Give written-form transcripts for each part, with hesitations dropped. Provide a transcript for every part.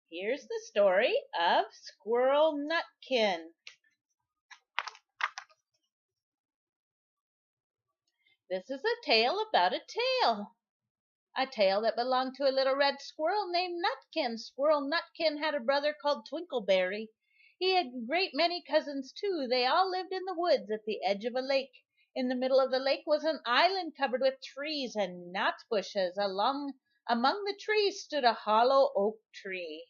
Here's the story of Squirrel Nutkin. This is a tale about a tale that belonged to a little red squirrel named Nutkin. Squirrel Nutkin had a brother called Twinkleberry. He had a great many cousins too. They all lived in the woods at the edge of a lake. In the middle of the lake was an island covered with trees and nut bushes. Among the trees stood a hollow oak tree.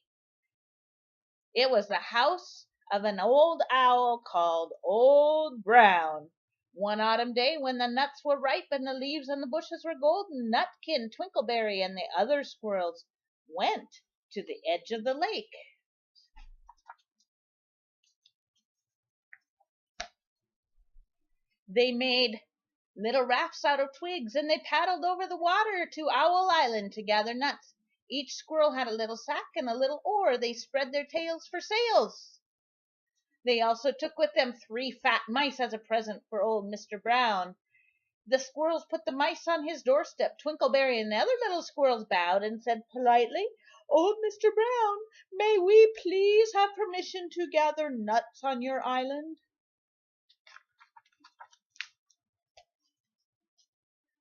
It was the house of an old owl called Old Brown. One autumn day, when the nuts were ripe and the leaves and the bushes were golden, Nutkin, Twinkleberry, and the other squirrels went to the edge of the lake. They made little rafts out of twigs, and they paddled over the water to Owl Island to gather nuts. Each squirrel had a little sack and a little oar. They spread their tails for sails. They also took with them 3 fat mice as a present for old Mr. Brown. The squirrels put the mice on his doorstep. Twinkleberry and the other little squirrels bowed and said politely, "Old Mr. Brown, may we please have permission to gather nuts on your island?"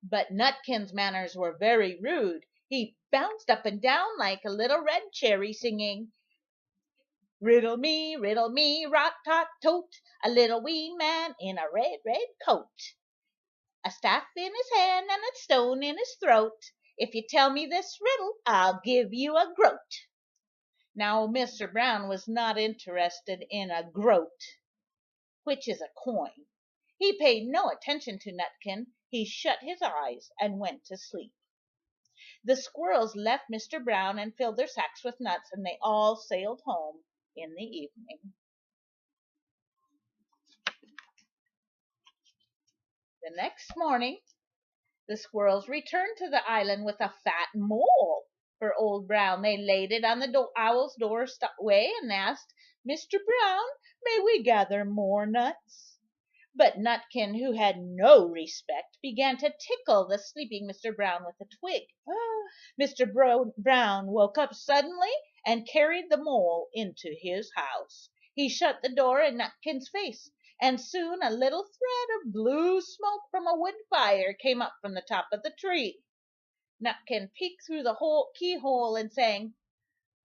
But Nutkin's manners were very rude. He bounced up and down like a little red cherry, singing, riddle me, rot tot tote, a little wee man in a red, red coat. A staff in his hand and a stone in his throat. If you tell me this riddle, I'll give you a groat. Now Mr. Brown was not interested in a groat, which is a coin. He paid no attention to Nutkin. He shut his eyes and went to sleep. The squirrels left Mr. Brown and filled their sacks with nuts, and they all sailed home in the evening. The next morning, the squirrels returned to the island with a fat mole for Old Brown. They laid it on the owl's doorway and asked, "Mr. Brown, may we gather more nuts?" But Nutkin, who had no respect, began to tickle the sleeping Mr. Brown with a twig. Mr. Brown woke up suddenly and carried the mole into his house. He shut the door in Nutkin's face, and soon a little thread of blue smoke from a wood fire came up from the top of the tree. Nutkin peeked through the keyhole and sang,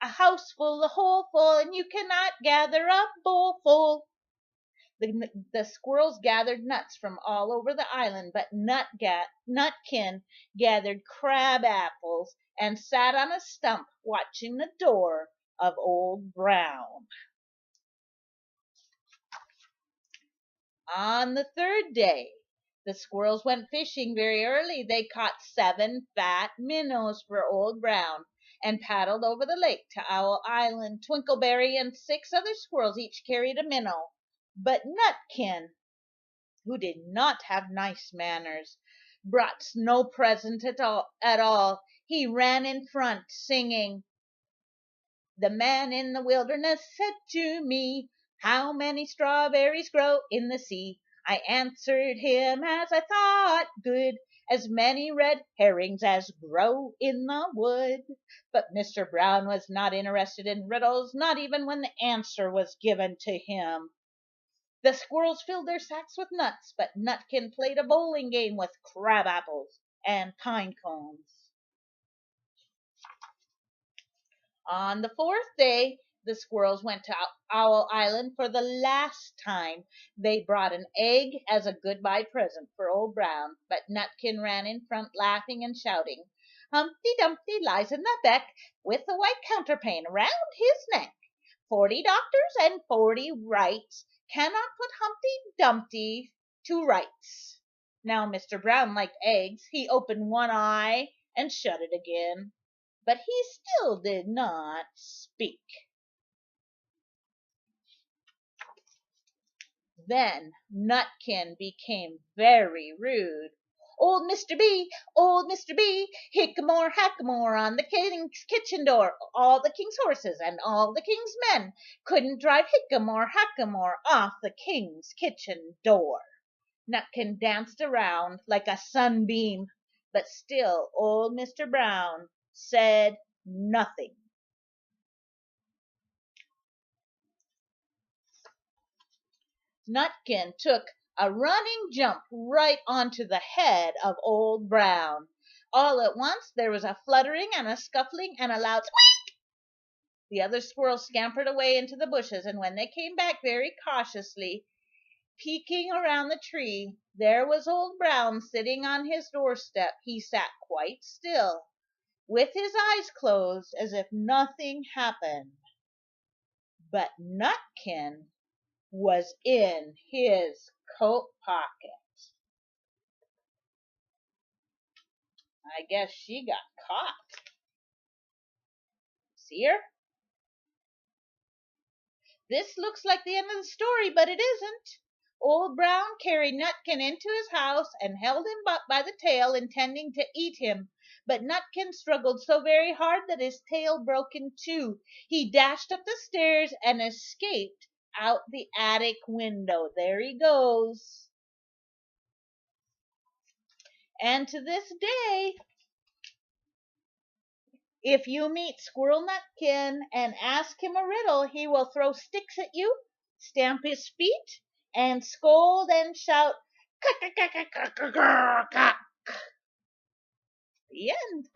"A house full, a hole full, and you cannot gather a bowl full." The squirrels gathered nuts from all over the island, but Nutkin gathered crab apples and sat on a stump watching the door of Old Brown. On the 3rd day, the squirrels went fishing very early. They caught 7 fat minnows for Old Brown and paddled over the lake to Owl Island. Twinkleberry and 6 other squirrels each carried a minnow. But Nutkin, who did not have nice manners, brought no present at all. He ran in front, singing, "The man in the wilderness said to me, 'How many strawberries grow in the sea?' I answered him as I thought good, 'As many red herrings as grow in the wood.'" But Mr. Brown was not interested in riddles, not even when the answer was given to him. The squirrels filled their sacks with nuts, but Nutkin played a bowling game with crab apples and pine cones. On the 4th day, the squirrels went to Owl Island for the last time. They brought an egg as a goodbye present for Old Brown, but Nutkin ran in front laughing and shouting, "Humpty Dumpty lies in the beck with the white counterpane around his neck. 40 doctors and 40 wrights cannot put Humpty Dumpty to rights." Now Mr. Brown liked eggs. He opened one eye and shut it again, but he still did not speak. Then Nutkin became very rude. "Old Mr. B, old Mr. B, hickamore, hackamore on the king's kitchen door. All the king's horses and all the king's men couldn't drive hickamore, hackamore off the king's kitchen door." Nutkin danced around like a sunbeam, but still old Mr. Brown said nothing. Nutkin took a running jump right onto the head of Old Brown. All at once there was a fluttering and a scuffling and a loud squeak. The other squirrels scampered away into the bushes, and when they came back very cautiously, peeking around the tree, there was Old Brown sitting on his doorstep. He sat quite still, with his eyes closed as if nothing happened. But Nutkin was in his coat pocket. I guess she got caught. See her? This looks like the end of the story, but it isn't. Old Brown carried Nutkin into his house and held him by the tail, intending to eat him. But Nutkin struggled so very hard that his tail broke in two. He dashed up the stairs and escaped out the attic window. There he goes. And to this day, if you meet Squirrel Nutkin and ask him a riddle, he will throw sticks at you, stamp his feet, and scold and shout, "The end."